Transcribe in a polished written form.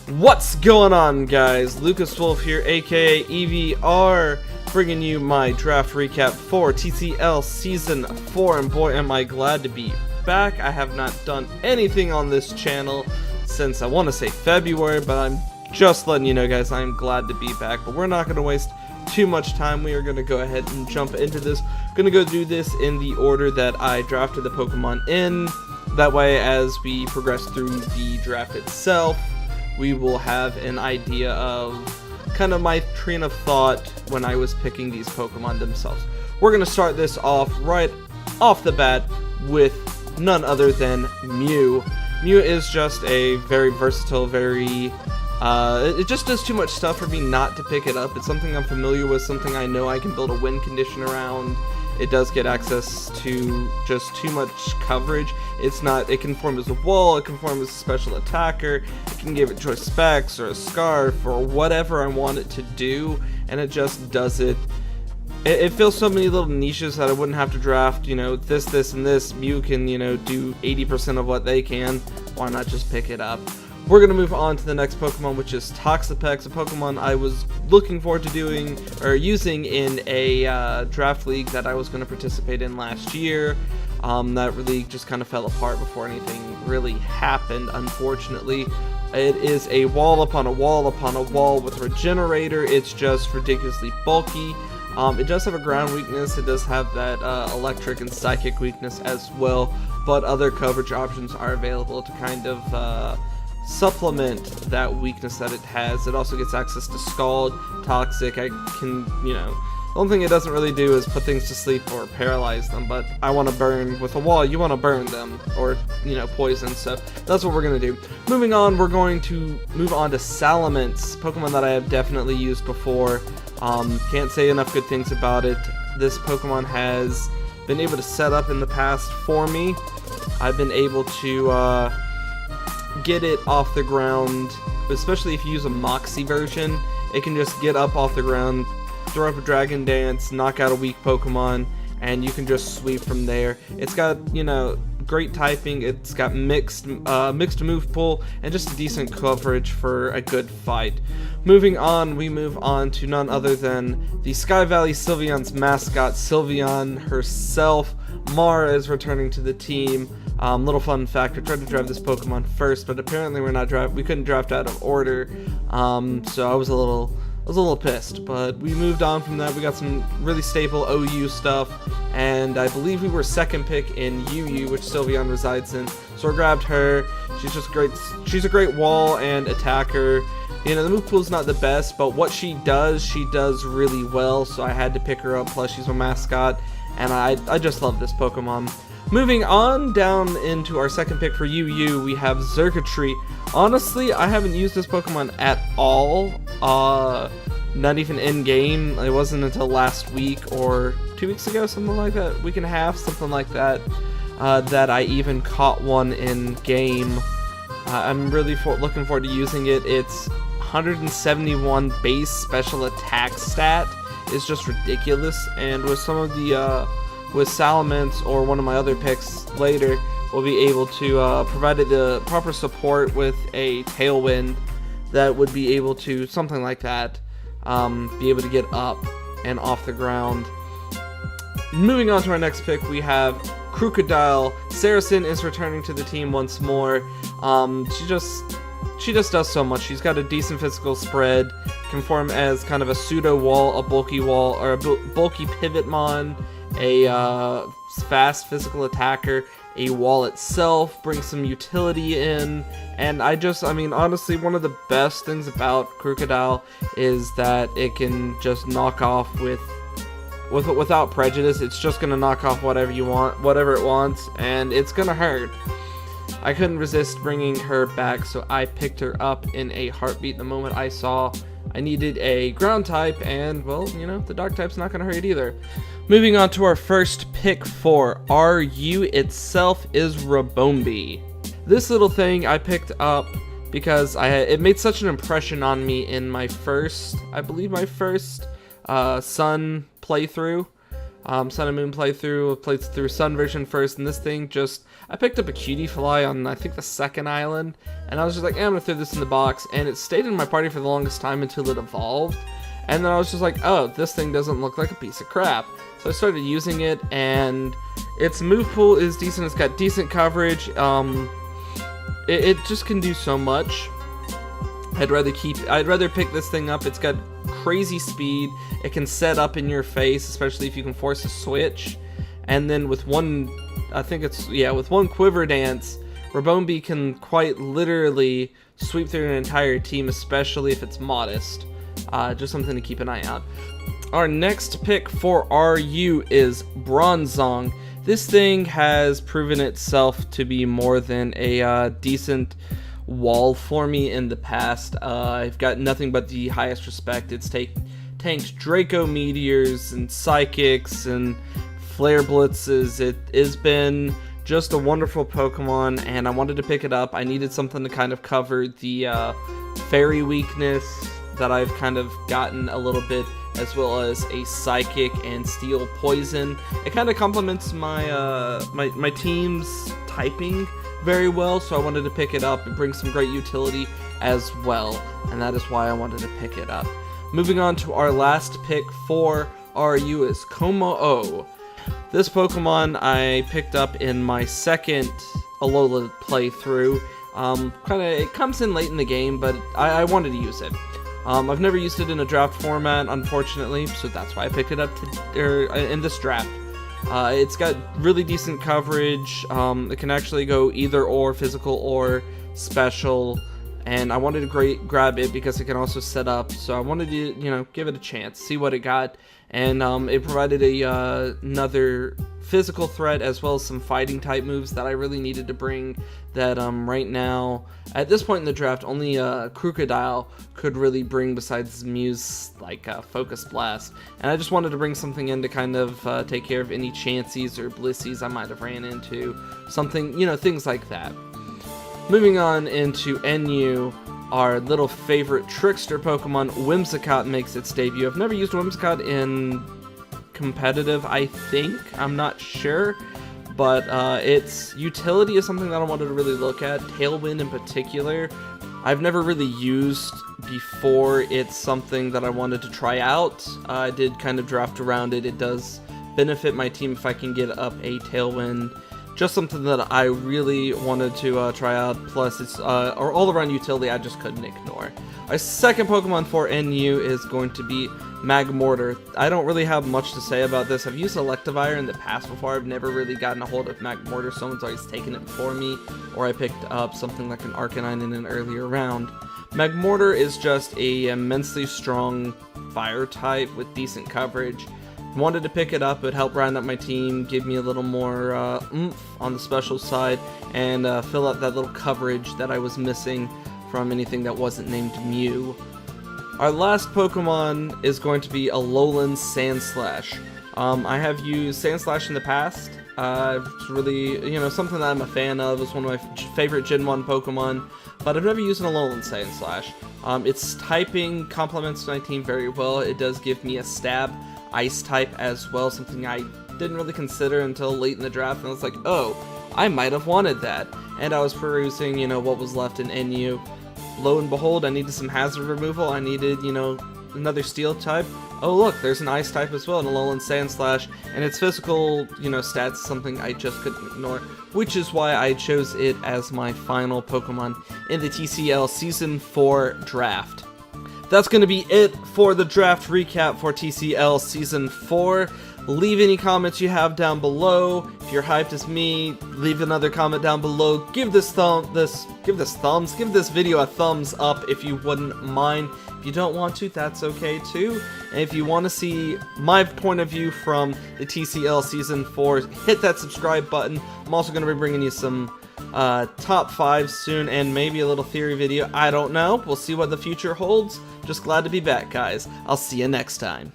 What's going on, guys? Lukas Wolfe here, aka EVR, bringing you my draft recap for TCL Season 4, and boy am I glad to be back. I have not done anything on this channel since I want to say February, but I'm just letting you know, guys, I'm glad to be back. But we're not going to waste too much time. We are going to go ahead and jump into this. Going to go do this in the order that I drafted the Pokemon in. That way, as we progress through the draft itself, we will have an idea of kind of my train of thought when I was picking these Pokemon themselves. We're going to start this off right off the bat with none other than Mew. Mew is just a very versatile, it just does too much stuff for me not to pick it up. It's something I'm familiar with, something I know I can build a win condition around. It does get access to just too much coverage. It can form as a wall, it can form as a special attacker, it can give it choice specs or a scarf or whatever I want it to do, and it just does it. It fills so many little niches that I wouldn't have to draft, this, and this. Mew can, do 80% of what they can. Why not just pick it up? We're going to move on to the next Pokemon, which is Toxapex, a Pokemon I was looking forward to using in a draft league that I was going to participate in last year. That league just kind of fell apart before anything really happened, unfortunately. It is a wall upon a wall upon a wall with Regenerator. It's just ridiculously bulky. It does have a ground weakness, it does have that electric and psychic weakness as well, but other coverage options are available to kind of supplement that weakness that it has. It also gets access to Scald, Toxic. I can, the only thing it doesn't really do is put things to sleep or paralyze them, but I want to burn with a wall. You want to burn them, or, poison, so that's what we're going to do. Moving on, we're going to move on to Salamence, Pokemon that I have definitely used before. Can't say enough good things about it. This Pokemon has been able to set up in the past for me. I've been able to, get it off the ground, especially if you use a Moxie version. It can just get up off the ground, throw up a Dragon Dance, knock out a weak Pokemon, and you can just sweep from there. It's got, great typing, it's got mixed move pool, and just a decent coverage for a good fight. Moving on, we move on to none other than the Sky Valley Sylveons mascot, Sylveon herself. Mara is returning to the team. Little fun fact, I tried to draft this Pokemon first, but apparently we couldn't draft out of order, so I was a little pissed, but we moved on from that. We got some really stable OU stuff, and I believe we were second pick in UU, which Sylveon resides in, so I grabbed her. She's a great wall and attacker. The move pool's not the best, but what she does really well, so I had to pick her up, plus she's a mascot, and I just love this Pokemon. Moving on down into our second pick for UU, we have Circuitry. Honestly, I haven't used this Pokemon at all, not even in-game. It wasn't until last week or 2 weeks ago, something like that, week and a half, something like that, that I even caught one in-game. I'm really looking forward to using it. Its 171 base special attack stat is just ridiculous, and with some of the with Salamence or one of my other picks later, we'll be able to, provided the proper support with a Tailwind, that would be able to, something like that, be able to get up and off the ground. Moving on to our next pick, we have Rookodile. Saracen is returning to the team once more. She just does so much. She's got a decent physical spread, can form as kind of a pseudo wall, a bulky wall, or a bulky Pivotmon, a fast physical attacker, a wall itself, brings some utility in, and honestly, one of the best things about Rookodile is that it can just knock off without prejudice. It's just gonna knock off whatever it wants, and it's gonna hurt. I couldn't resist bringing her back, so I picked her up in a heartbeat the moment I saw I needed a ground type, and, well, the dark type's not going to hurt it either. Moving on to our first pick for RU itself is Roboamb. This little thing I picked up because it made such an impression on me in my first Sun playthrough. Sun and Moon playthrough, played through Sun version first, and this thing just, I picked up a cutie fly on, I think, the second island, and I was just like, I'm gonna throw this in the box, and it stayed in my party for the longest time until it evolved, and then I was just like, oh, this thing doesn't look like a piece of crap. So I started using it, and its move pool is decent, it's got decent coverage, it just can do so much. I'd rather pick this thing up. It's got crazy speed. It can set up in your face, especially if you can force a switch. And then with one, with one quiver dance, Roboamb can quite literally sweep through an entire team, especially if it's modest. Just something to keep an eye out. Our next pick for RU is Bronzong. This thing has proven itself to be more than a decent wall for me in the past. I've got nothing but the highest respect. It's tanked Draco Meteors and Psychics and Flare Blitzes. It has been just a wonderful Pokemon, and I wanted to pick it up. I needed something to kind of cover the Fairy weakness that I've kind of gotten a little bit, as well as a Psychic and Steel Poison. It kind of complements my my team's typing very well, so I wanted to pick it up. It brings some great utility as well, and that is why I wanted to pick it up. Moving on to our last pick for RU is Coma. This Pokemon I picked up in my second Alola playthrough. It comes in late in the game, but I wanted to use it. I've never used it in a draft format, unfortunately, so that's why I picked it up in this draft. It's got really decent coverage. It can actually go either or, physical or special, and I wanted to grab it because it can also set up, so I wanted to, give it a chance, see what it got, and it provided another physical threat as well as some fighting type moves that I really needed to bring that right now, at this point in the draft, only Rookodile could really bring besides Muse, like Focus Blast, and I just wanted to bring something in to kind of take care of any Chanseys or Blissies I might have ran into, something, things like that. Moving on into NU, our little favorite trickster Pokemon, Whimsicott, makes its debut. I've never used Whimsicott in competitive, I think. I'm not sure. But its utility is something that I wanted to really look at. Tailwind in particular, I've never really used before. It's something that I wanted to try out. I did kind of draft around it. It does benefit my team if I can get up a Tailwind. Just something that I really wanted to try out, plus it's all-around utility I just couldn't ignore. Our second Pokemon for NU is going to be Magmortar. I don't really have much to say about this. I've used Electivire in the past before. I've never really gotten a hold of Magmortar. Someone's always taken it for me, or I picked up something like an Arcanine in an earlier round. Magmortar is just a immensely strong fire type with decent coverage. Wanted to pick it up. It would help round up my team, give me a little more oomph on the special side, and fill out that little coverage that I was missing from anything that wasn't named Mew. Our last Pokemon is going to be Alolan Sandslash. I have used Sandslash in the past. It's really, something that I'm a fan of. It's one of my favorite Gen 1 Pokemon, but I've never used an Alolan Sandslash. Its typing complements my team very well. It does give me a stab Ice type as well, something I didn't really consider until late in the draft, and I was like, oh, I might have wanted that. And I was perusing, what was left in NU. Lo and behold, I needed some hazard removal. I needed, another steel type. Oh look, there's an ice type as well, an Alolan Sandslash, and its physical, stats is something I just couldn't ignore, which is why I chose it as my final Pokemon in the TCL Season 4 draft. That's going to be it for the draft recap for TCL Season 4. Leave any comments you have down below. If you're hyped as me, leave another comment down below. Give this video a thumbs up if you wouldn't mind. If you don't want to, that's okay too. And if you want to see my point of view from the TCL Season 4, hit that subscribe button. I'm also going to be bringing you some top 5 soon, and maybe a little theory video. I don't know. We'll see what the future holds. Just glad to be back, guys. I'll see you next time.